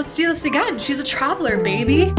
Let's do this again. She's a traveler, baby.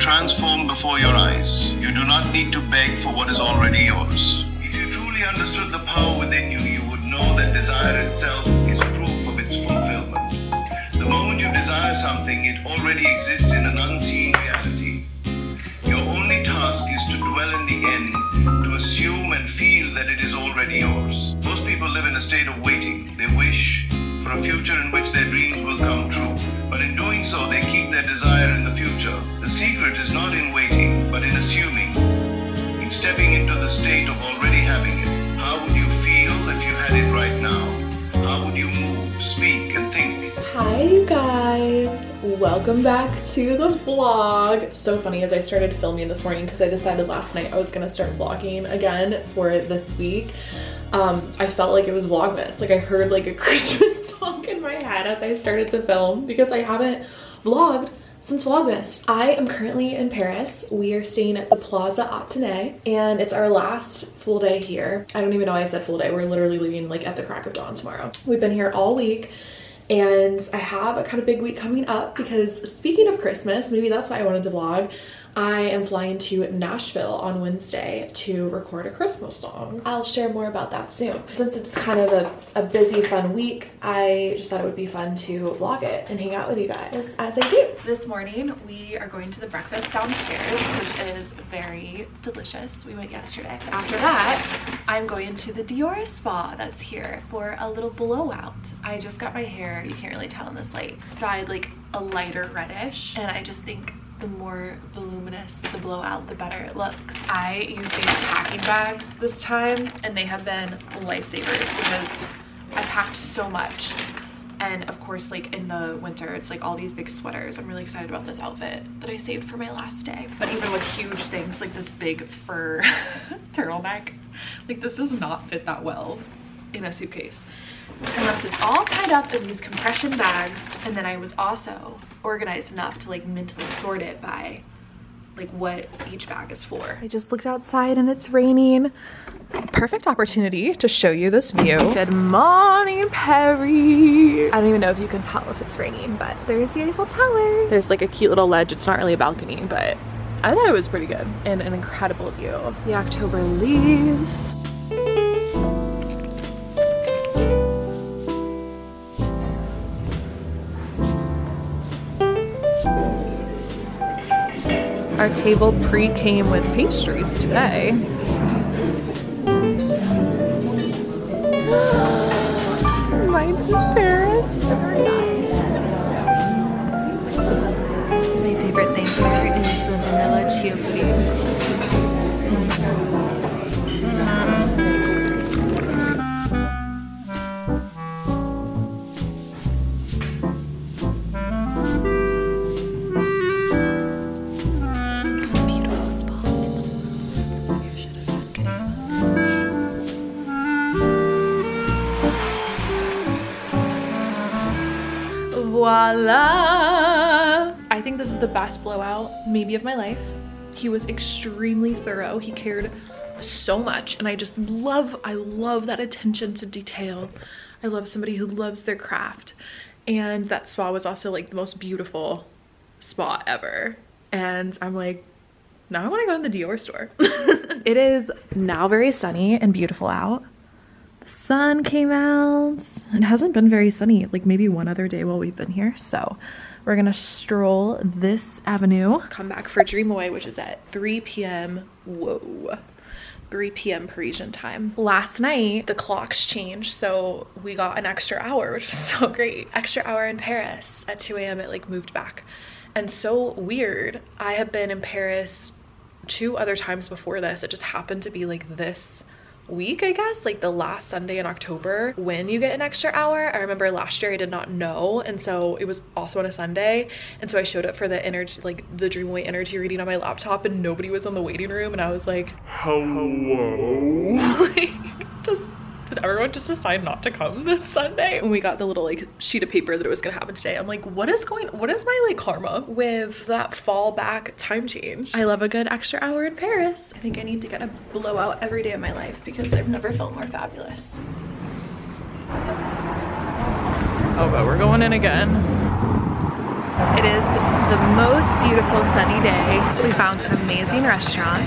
Transform before your eyes. You do not need to beg for what is already yours. If you truly understood the power within you, you would know that desire itself is proof of its fulfillment. The moment you desire something, it already exists in an unseen reality. Your only task is to dwell in the end, to assume and feel that it is already yours. Most people live in a state of waiting. They wish for a future in which their dreams will come true. But in doing so, they keep their desire in the future. The secret is not in waiting, but in assuming, in stepping into the state of already having it. How would you feel if you had it right now? How would you move, speak, and think? Hi, you guys. Welcome back to the vlog. So funny, as I started filming this morning, because I decided last night I was gonna start vlogging again for this week. I felt like it was Vlogmas. Like I heard like a Christmas song in my head as I started to film because I haven't vlogged since Vlogmas. I am currently in Paris. We are staying at the Plaza Athénée and it's our last full day here. I don't even know why I said full day. We're literally leaving like at the crack of dawn tomorrow. We've been here all week and I have a kind of big week coming up because speaking of Christmas, maybe that's why I wanted to vlog. I am flying to Nashville on Wednesday to record a Christmas song. I'll share more about that soon. Since it's kind of a busy, fun week, I just thought it would be fun to vlog it and hang out with you guys as I do. This morning, we are going to the breakfast downstairs, which is very delicious. We went yesterday. After that, I'm going to the Dior spa that's here for a little blowout. I just got my hair, you can't really tell in this light, dyed like a lighter reddish, and I just think the more voluminous the blowout, the better it looks. I use these packing bags this time and they have been lifesavers because I packed so much. And of course, like in the winter, it's like all these big sweaters. I'm really excited about this outfit that I saved for my last day. But even with huge things like this big fur turtleneck, like this does not fit that well in a suitcase. Unless it's all tied up in these compression bags. And then I was also organized enough to like mentally sort it by like what each bag is for. I just looked outside and it's raining. Perfect opportunity to show you this view. Good morning, Perry. I don't even know if you can tell if it's raining, but there's the Eiffel Tower. There's like a cute little ledge. It's not really a balcony, but I thought it was pretty good and an incredible view. The October leaves. Our table pre-came with pastries today. Mine's is Paris. My favorite thing here is the vanilla chia pudding. Voila! I think this is the best blowout maybe of my life. He was extremely thorough. He cared so much and I love that attention to detail. I love somebody who loves their craft. And that spa was also like the most beautiful spa ever. And I'm like, now I want to go in the Dior store. It is now very sunny and beautiful out. The sun came out. It hasn't been very sunny, like maybe one other day while we've been here. So we're gonna stroll this avenue, come back for Dream Away, which is at 3 p.m. Whoa. 3 p.m. Parisian time. Last night, the clocks changed, so we got an extra hour, which was so great. Extra hour in Paris. At 2 a.m. it like moved back. And so weird. I have been in Paris 2 other times before this. It just happened to be like this week, I guess, like the last Sunday in October when you get an extra hour. I remember last year I did not know, and so it was also on a Sunday, and so I showed up for the energy, like the Dreamway energy reading on my laptop, and nobody was in the waiting room, and I was like, hello. Like, did everyone just decide not to come this Sunday? When we got the little like sheet of paper that it was gonna happen today, I'm like, what is my like karma with that fall back time change? I love a good extra hour in Paris. I think I need to get a blowout every day of my life because I've never felt more fabulous. Oh, but we're going in again. It is the most beautiful sunny day. We found an amazing restaurant,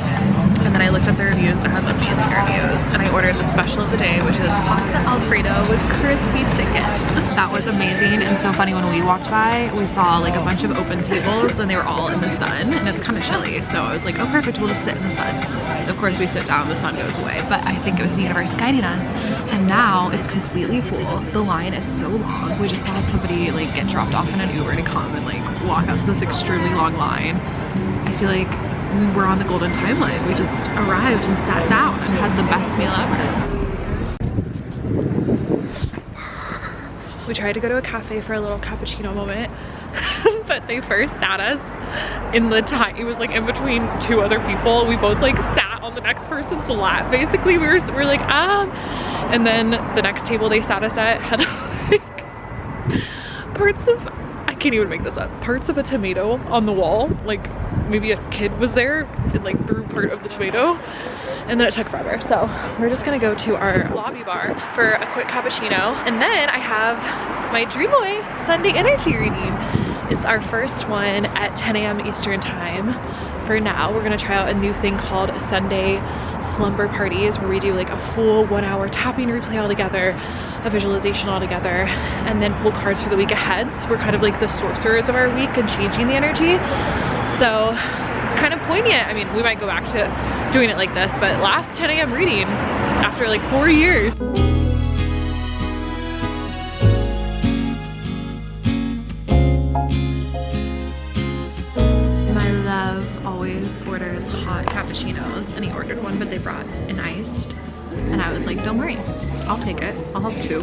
and then I looked up the reviews and it has amazing reviews, and I ordered the special of the day, which is pasta alfredo with crispy chicken. That was amazing and so funny. When we walked by, we saw like a bunch of open tables and they were all in the sun, and it's kind of chilly, so I was like, oh perfect, we'll just sit in the sun. Of course we sit down, the sun goes away, but I think it was the universe guiding us, and now it's completely full. The line is so long. We just saw somebody like get dropped off in an Uber to come and like walk out to this extremely long line. I feel like we were on the golden timeline. We just arrived and sat down and had the best meal ever. We tried to go to a cafe for a little cappuccino moment, but they first sat us in the time. It was like in between 2 other people. We both like sat on the next person's lap. Basically, we're like, and then the next table they sat us at had like parts of, I can't even make this up, parts of a tomato on the wall. Like maybe a kid was there and like threw part of the tomato, and then it took forever. So we're just gonna go to our lobby bar for a quick cappuccino, and then I have my Dream Away Sunday energy reading. It's our first one at 10 a.m. Eastern time. For now, we're gonna try out a new thing called Sunday slumber parties, where we do like a full 1 hour tapping replay all together, a visualization all together, and then pull cards for the week ahead. So we're kind of like the sorcerers of our week and changing the energy. So it's kind of poignant. I mean, we might go back to doing it like this, but last 10 a.m. reading after like 4 years. Always orders hot cappuccinos, and he ordered one, but they brought an iced, and I was like, don't worry, I'll take it, I'll have 2.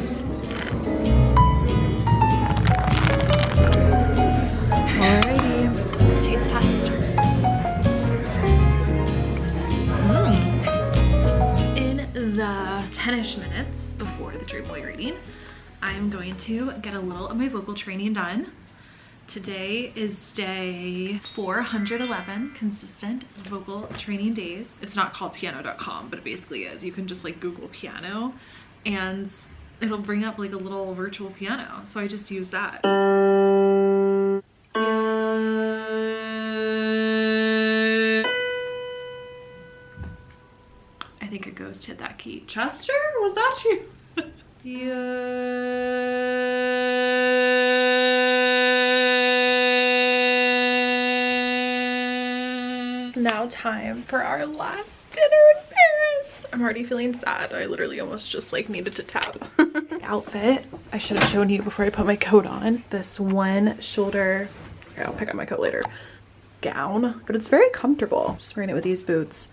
Alrighty, taste test. In the 10ish minutes before the Dream Away reading, I'm going to get a little of my vocal training done. Today is day 411 consistent vocal training days. It's not called piano.com, but it basically is. You can just like Google piano and it'll bring up like a little virtual piano. So I just use that. I think it goes to hit that key. Chester, was that you? Now time for our last dinner in Paris. I'm already feeling sad. I literally almost just like needed to tap. Outfit, I should have shown you before I put my coat on. This one shoulder, okay, I'll pick up my coat later, gown, but it's very comfortable. Just wearing it with these boots.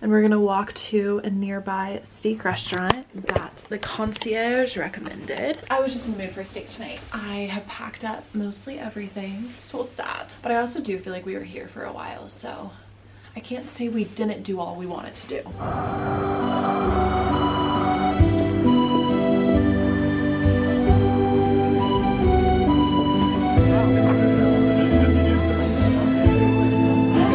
And we're gonna walk to a nearby steak restaurant that the concierge recommended. I was just in the mood for a steak tonight. I have packed up mostly everything. So sad. But I also do feel like we were here for a while, so I can't say we didn't do all we wanted to do.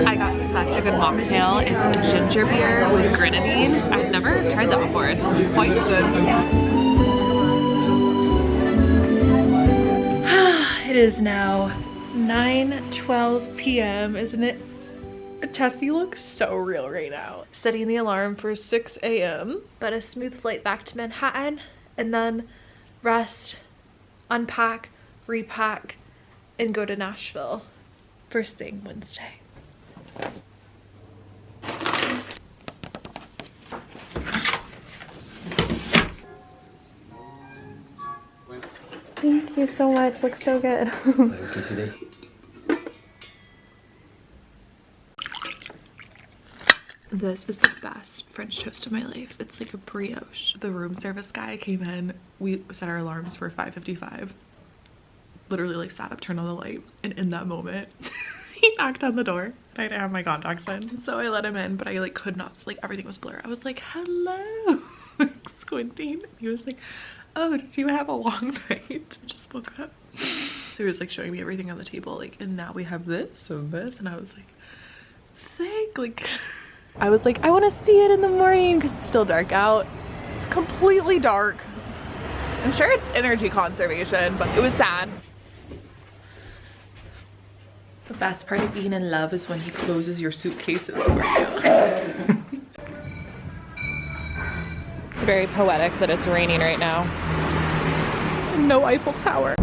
I got such a good mocktail. It's a ginger beer with grenadine. I've never tried that before. It's quite good. is now 9:12 p.m. Isn't it? Chessie looks so real right now. Setting the alarm for 6 a.m. But a smooth flight back to Manhattan, and then rest, unpack, repack, and go to Nashville first thing Wednesday. Thank you so much. Looks so good. This is the best French toast of my life. It's like a brioche. The room service guy came in. We set our alarms for 5:55. Literally like sat up, turned on the light, and in that moment he knocked on the door. I didn't have my contacts in, so I let him in, but I like could not, like everything was blurred. I was like, hello, squinting. He was like, oh, did you have a long night? I just woke up. So he was like showing me everything on the table, like, and now we have this and this, and I was like, I was like, I want to see it in the morning because it's still dark out. It's completely dark. I'm sure it's energy conservation, but it was sad. The best part of being in love is when he closes your suitcases for you. It's very poetic that it's raining right now. And no Eiffel Tower.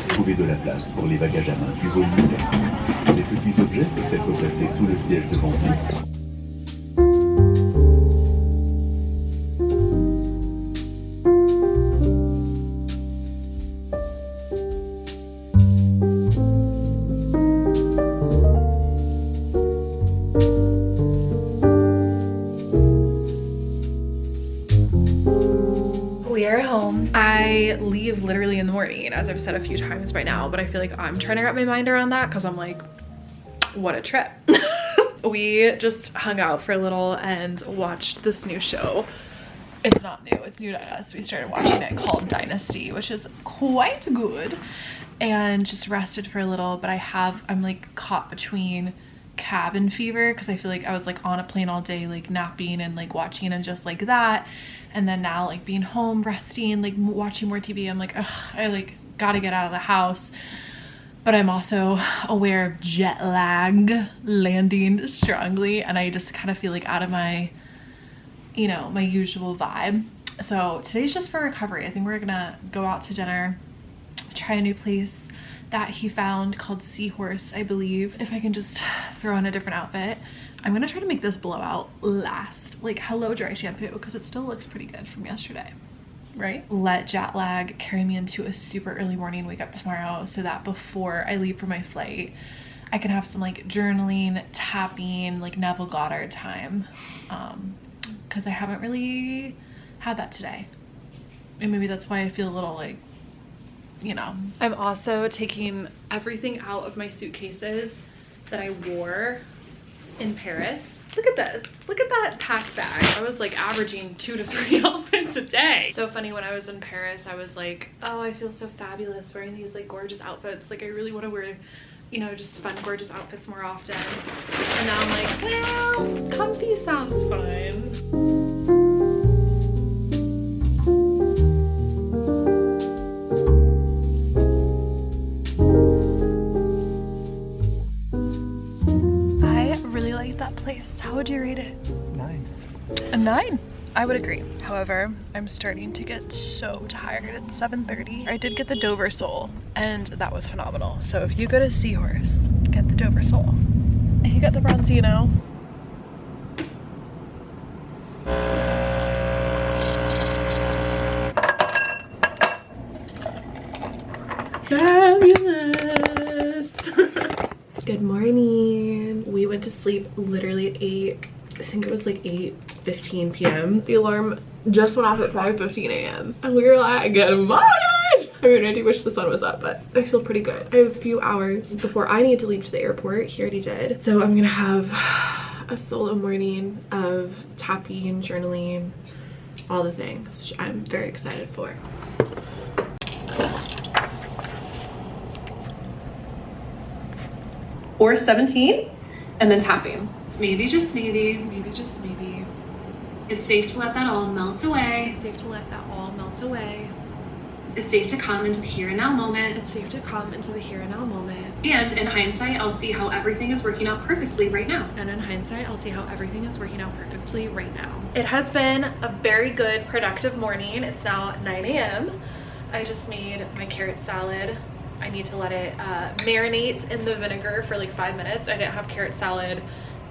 Trouver de la place pour les bagages à main du volume. Les petits objets peuvent être placés sous le siège devant vous. I leave literally in the morning, as I've said a few times by now, but I feel like I'm trying to wrap my mind around that because I'm like, what a trip. We just hung out for a little and watched this new show. It's not new, it's new to us. We started watching it called Dynasty, which is quite good, and just rested for a little. But I'm like caught between cabin fever because I feel like I was like on a plane all day, like napping and like watching and just like that. And then now like being home, resting, like watching more TV, I'm like, ugh, I like gotta get out of the house. But I'm also aware of jet lag landing strongly, and I just kind of feel like out of my, you know, my usual vibe. So today's just for recovery. I think we're gonna go out to dinner, try a new place that he found called Seahorse, I believe. If I can just throw on a different outfit. I'm gonna try to make this blowout last. Like, hello dry shampoo, because it still looks pretty good from yesterday, right? Let jet lag carry me into a super early morning wake up tomorrow so that before I leave for my flight, I can have some like journaling, tapping, like Neville Goddard time. Because I haven't really had that today. And maybe that's why I feel a little like, you know. I'm also taking everything out of my suitcases that I wore in Paris. Look at this. Look at that pack bag. I was like averaging 2 to 3 outfits a day. So funny, when I was in Paris, I was like, oh, I feel so fabulous wearing these like gorgeous outfits. Like I really want to wear, you know, just fun, gorgeous outfits more often. And now I'm like, well, comfy sounds fun. Place. How would you rate it? 9. A 9? I would agree. However, I'm starting to get so tired. It's 7:30. I did get the Dover sole, and that was phenomenal. So if you go to Seahorse, get the Dover sole. And you got the Bronzino. Fabulous! Good morning. We went to sleep literally at 8, I think it was like 8:15 p.m. The alarm just went off at 5:15 a.m. and we were like, good morning! I mean, I do wish the sun was up, but I feel pretty good. I have a few hours before I need to leave to the airport. He already did. So I'm gonna have a solo morning of tapping, journaling, all the things, which I'm very excited for. Or 17, and then tapping. Maybe just maybe It's safe to let that all melt away. It's safe to let that all melt away. It's safe to come into the here and now moment. It's safe to come into the here and now moment. And in hindsight, I'll see how everything is working out perfectly right now. And in hindsight, I'll see how everything is working out perfectly right now. It has been a very good, productive morning. It's now 9 a.m. I just made my carrot salad. I need to let it marinate in the vinegar for like 5 minutes. I didn't have carrot salad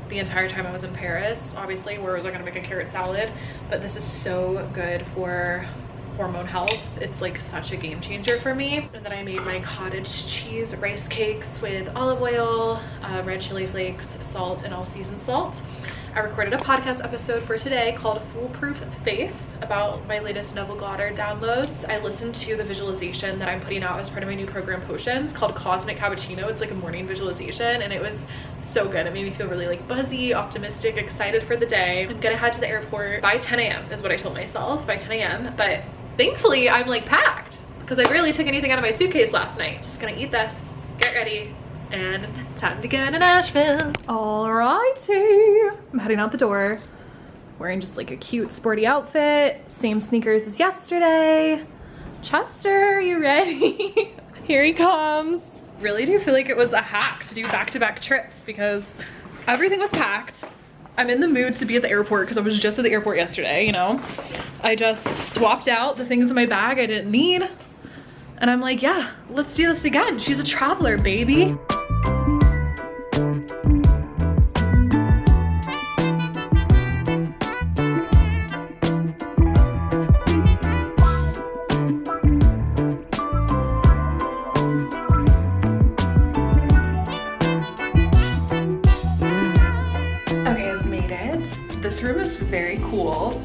the entire time I was in Paris. Obviously, where was I gonna make a carrot salad? But this is so good for hormone health. It's like such a game changer for me. And then I made my cottage cheese rice cakes with olive oil, red chili flakes, salt, and all season salt. I recorded a podcast episode for today called Foolproof Faith about my latest Neville Goddard downloads. I listened to the visualization that I'm putting out as part of my new program Potions called Cosmic Cappuccino. It's like a morning visualization and it was so good. It made me feel really like buzzy, optimistic, excited for the day. I'm gonna head to the airport by 10 a.m. is what I told myself, by 10 a.m. But thankfully I'm like packed because I barely took anything out of my suitcase last night. Just gonna eat this, get ready, and time to go to Nashville. Alrighty, I'm heading out the door, wearing just like a cute sporty outfit, same sneakers as yesterday. Chester, are you ready? Here he comes. Really do feel like it was a hack to do back-to-back trips because everything was packed. I'm in the mood to be at the airport because I was just at the airport yesterday, you know? I just swapped out the things in my bag I didn't need. And I'm like, yeah, let's do this again. She's a traveler, baby. This room is very cool.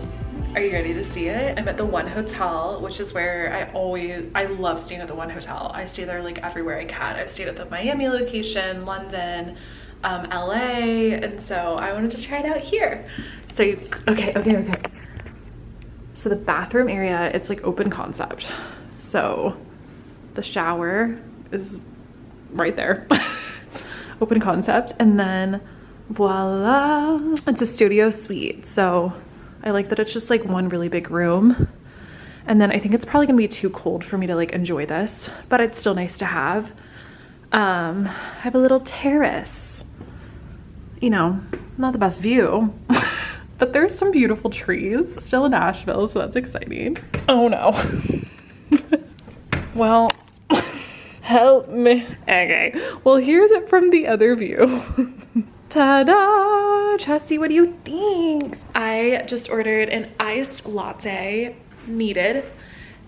Are you ready to see it? I'm at the One Hotel, which is where I love staying at the One Hotel. I stay there like everywhere I can. I've stayed at the Miami location, London, LA, and so I wanted to try it out here. So okay. So the bathroom area, it's like open concept. So the shower is right there. Open concept, and then voila, it's a studio suite. So I like that it's just like one really big room. And then I think it's probably gonna be too cold for me to like enjoy this, but it's still nice to have. I have a little terrace, you know, not the best view, but there's some beautiful trees still in Nashville, so that's exciting. Oh no. Well, help me. Okay, well, here's it from the other view. Ta-da! Chessie, what do you think? I just ordered an iced latte, needed,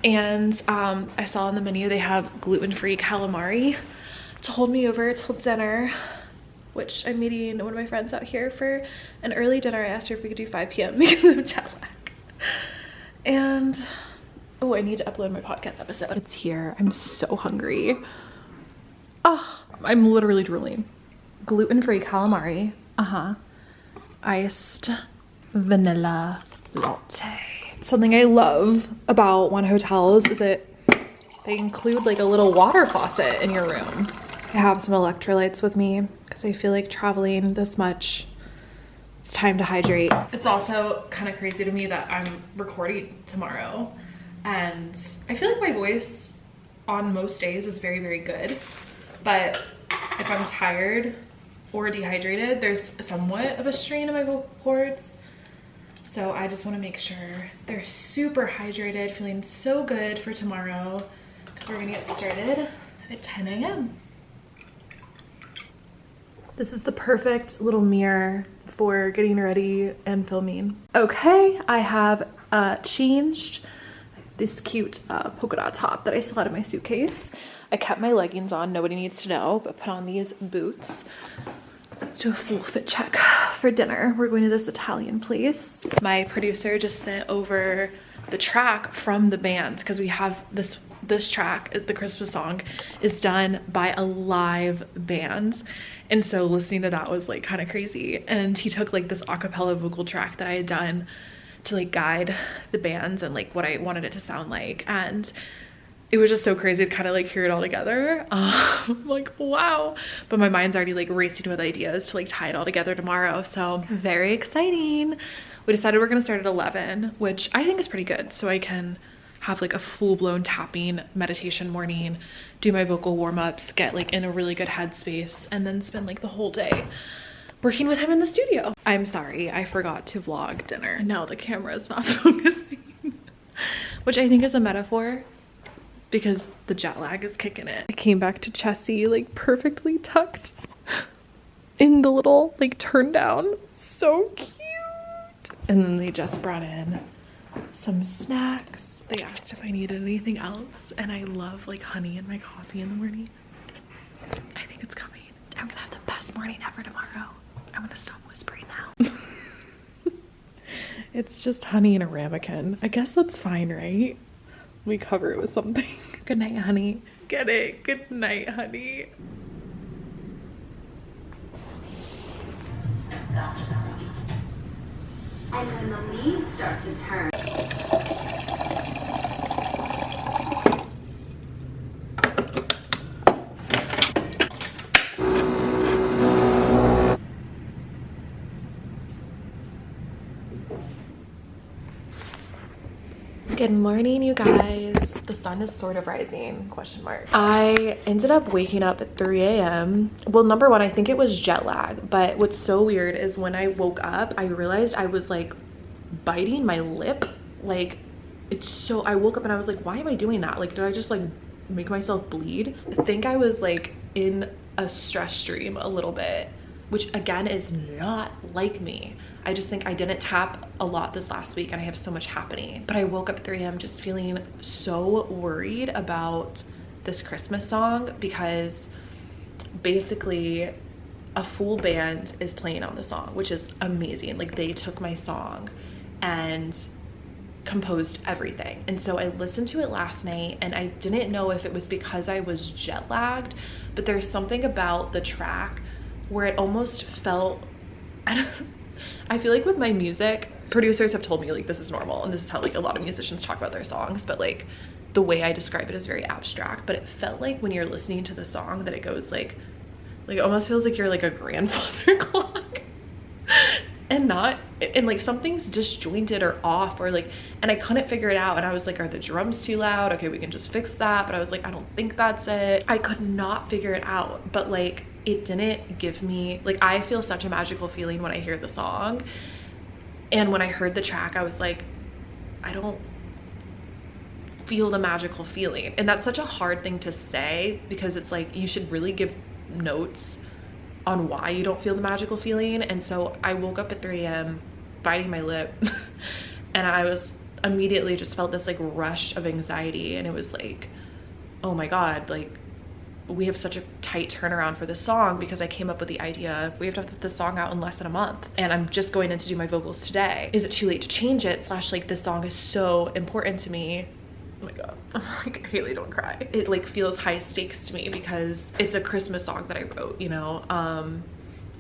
and I saw on the menu they have gluten-free calamari to hold me over till dinner, which I'm meeting one of my friends out here for an early dinner. I asked her if we could do 5 p.m. because of jet lag. And oh, I need to upload my podcast episode. It's here. I'm so hungry. Oh, I'm literally drooling. Gluten-free calamari, iced vanilla latte. Something I love about One Hotels is that they include like a little water faucet in your room. I have some electrolytes with me because I feel like traveling this much, it's time to hydrate. It's also kind of crazy to me that I'm recording tomorrow, and I feel like my voice on most days is very, very good, but if I'm tired or dehydrated, there's somewhat of a strain in my vocal cords. So I just want to make sure they're super hydrated, feeling so good for tomorrow, because we're gonna get started at 10 a.m. This is the perfect little mirror for getting ready and filming. Okay, I have changed this cute polka dot top that I still had in my suitcase. I kept my leggings on, nobody needs to know, but put on these boots. Let's do a full fit check for dinner. We're going to this Italian place. My producer just sent over the track from the band because we have this track, the Christmas song, is done by a live band. And so listening to that was like kind of crazy. And he took like this a cappella vocal track that I had done to like guide the bands and like what I wanted it to sound like. And it was just so crazy to kind of like hear it all together. I'm like, wow. But my mind's already like racing with ideas to like tie it all together tomorrow. So very exciting. We decided we're gonna start at 11, which I think is pretty good. So I can have like a full-blown tapping meditation morning, do my vocal warm-ups, get like in a really good headspace, and then spend like the whole day working with him in the studio. I'm sorry, I forgot to vlog dinner. Now the camera is not focusing, which I think is a metaphor because the jet lag is kicking it. I came back to Chessie like perfectly tucked in the little like turn down. So cute. And then they just brought in some snacks. They asked if I needed anything else, and I love like honey in my coffee in the morning. I think it's coming. I'm gonna have the best morning ever tomorrow. I'm gonna stop whispering now. It's just honey and a ramekin. I guess that's fine, right? We cover it with something. Good night, honey. Get it? Good night, honey. And when the leaves start to turn. Good morning, you guys. The sun is sort of rising, question mark. I ended up waking up at 3 a.m. Well, number one, I think it was jet lag, but what's so weird is when I woke up, I realized I was like biting my lip. Like, it's so, I woke up and I was like, why am I doing that? Like, did I just like make myself bleed? I think I was like in a stress stream a little bit, which again is not like me. I just think I didn't tap a lot this last week and I have so much happening. But I woke up at 3 a.m. just feeling so worried about this Christmas song because basically a full band is playing on the song, which is amazing. Like, they took my song and composed everything. And so I listened to it last night and I didn't know if it was because I was jet lagged, but there's something about the track where it almost felt, I feel like with my music, producers have told me like this is normal and this is how like a lot of musicians talk about their songs, but like the way I describe it is very abstract. But it felt like when you're listening to the song that it goes like it almost feels like you're like a grandfather clock and not, and like something's disjointed or off or like, and I couldn't figure it out. And I was like, are the drums too loud? Okay, we can just fix that. But I was like, I don't think that's it. I could not figure it out. But like, it didn't give me, like, I feel such a magical feeling when I hear the song. And when I heard the track, I was like, I don't feel the magical feeling. And that's such a hard thing to say because it's like, you should really give notes on why you don't feel the magical feeling. And so I woke up at 3 a.m. biting my lip and I was immediately just felt this like rush of anxiety. And it was like, oh my God, like, we have such a tight turnaround for this song because I came up with the idea we have to put this song out in less than a month and I'm just going in to do my vocals today. Is it too late to change it? / like, this song is so important to me. Oh my God, like, Haley, don't cry. It like feels high stakes to me because it's a Christmas song that I wrote, you know?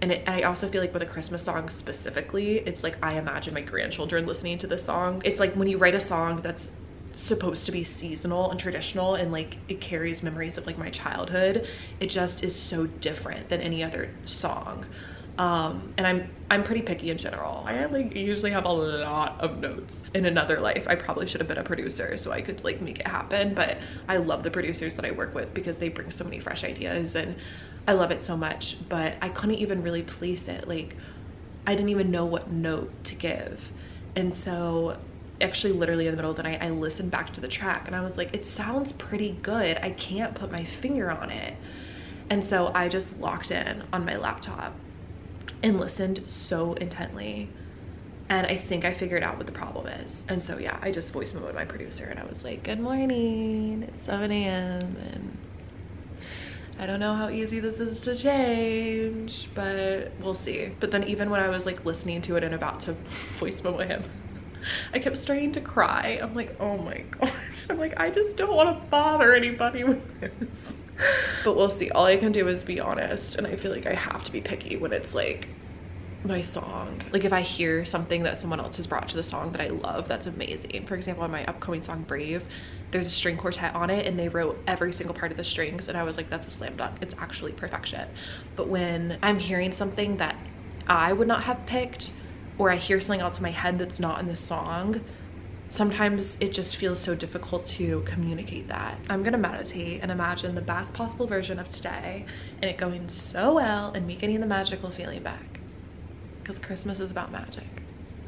And I also feel like with a Christmas song specifically, it's like I imagine my grandchildren listening to this song. It's like when you write a song that's supposed to be seasonal and traditional and like it carries memories of like my childhood, it just is so different than any other song. And I'm pretty picky in general. I like usually have a lot of notes. In another life I probably should have been a producer so I could like make it happen, but I love the producers that I work with because they bring so many fresh ideas and I love it so much. But I couldn't even really place it. Like, I didn't even know what note to give. And so actually literally in the middle of the night I listened back to the track and I was like, it sounds pretty good, I can't put my finger on it. And so I just locked in on my laptop and listened so intently and I think I figured out what the problem is. And so yeah, I just voice memoed my producer and I was like, good morning, it's 7 a.m. and I don't know how easy this is to change, but we'll see. But then even when I was like listening to it and about to voice memo him, I kept starting to cry. I'm like, oh my gosh. I'm like, I just don't want to bother anybody with this. But we'll see. All I can do is be honest. And I feel like I have to be picky when it's like my song. Like if I hear something that someone else has brought to the song that I love, that's amazing. For example, on my upcoming song Brave, there's a string quartet on it and they wrote every single part of the strings and I was like, that's a slam dunk. It's actually perfection. But when I'm hearing something that I would not have picked, or I hear something else in my head that's not in the song, sometimes it just feels so difficult to communicate that. I'm gonna meditate and imagine the best possible version of today and it going so well and me getting the magical feeling back. Because Christmas is about magic.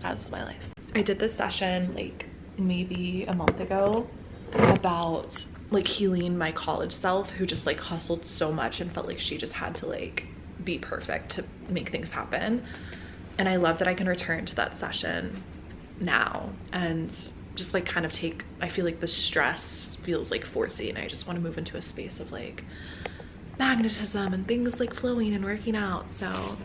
That's my life. I did this session like maybe a month ago about like healing my college self who just like hustled so much and felt like she just had to like be perfect to make things happen. And I love that I can return to that session now and just like kind of take, I feel like the stress feels like forcing, and I just want to move into a space of like magnetism and things like flowing and working out. So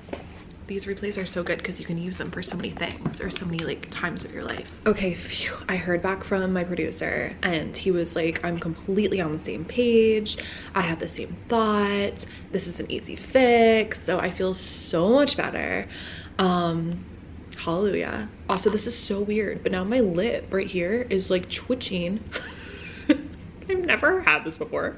these replays are so good because you can use them for so many things or so many like times of your life. Okay, phew. I heard back from my producer and he was like, I'm completely on the same page. I have the same thoughts. This is an easy fix. So I feel so much better. Hallelujah. Also, this is so weird, but now my lip right here is like twitching. I've never had this before.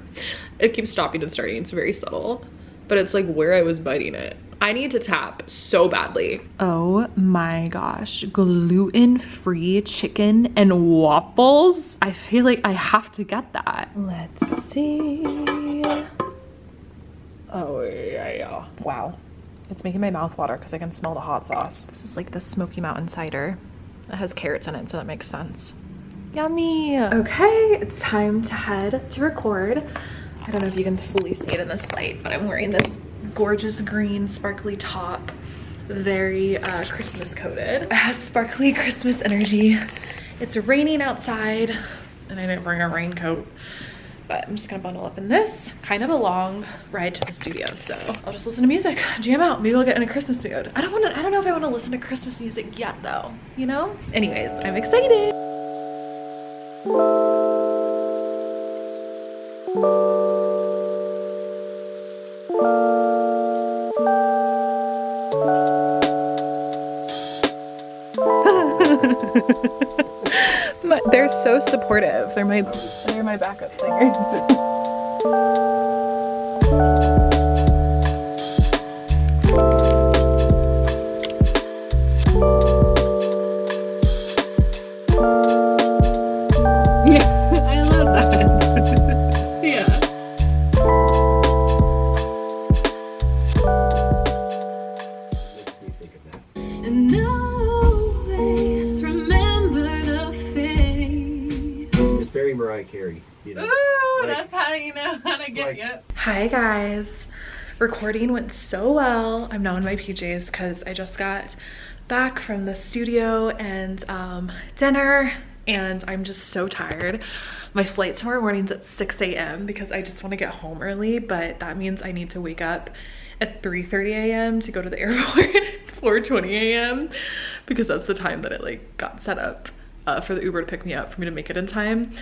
It keeps stopping and starting. It's very subtle, but it's like where I was biting it. I need to tap so badly. Oh my gosh, gluten-free chicken and waffles. I feel like I have to get that. Let's see. Oh yeah. Wow. It's making my mouth water because I can smell the hot sauce. This is like the Smoky Mountain cider. It has carrots in it, so that makes sense. Yummy. Okay, it's time to head to record. I don't know if you can fully see it in this light, but I'm wearing this gorgeous green sparkly top, very Christmas coated. It has sparkly Christmas energy. It's raining outside and I didn't bring a raincoat, but I'm just gonna bundle up in this. Kind of a long ride to the studio, so I'll just listen to music, jam out. Maybe I'll get in a Christmas mood. I don't know if I want to listen to Christmas music yet though, you know? Anyways, I'm excited. They're so supportive. They're my backup singers. Yeah, I love that. Yeah. And always remember the fate. It's very Mariah Carey, you know. Ooh, that's how you know how to get you. Hi guys. Recording went so well. I'm now in my PJs because I just got back from the studio and dinner, and I'm just so tired. My flight tomorrow morning's at 6 a.m. because I just want to get home early, but that means I need to wake up at 3:30 a.m. to go to the airport at 4:20 a.m. because that's the time that it like got set up for the Uber to pick me up for me to make it in time.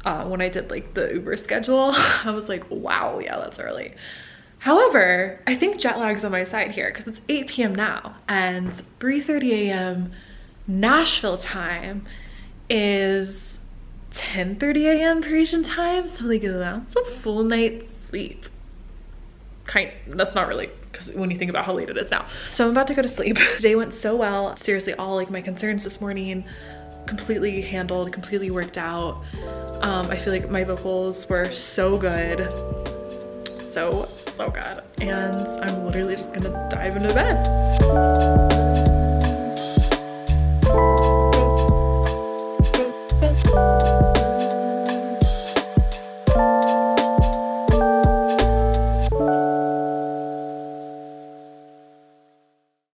When I did like the Uber schedule, I was like, wow, yeah, that's early. However, I think jet lag's on my side here because it's 8 p.m. now and 3:30 a.m. Nashville time is 10:30 a.m. Parisian time. So like that's a full night's sleep. That's not really, because when you think about how late it is now. So I'm about to go to sleep. Today went so well. Seriously, all like my concerns this morning completely handled, completely worked out. I feel like my vocals were so good. So good. And I'm literally just gonna dive into bed.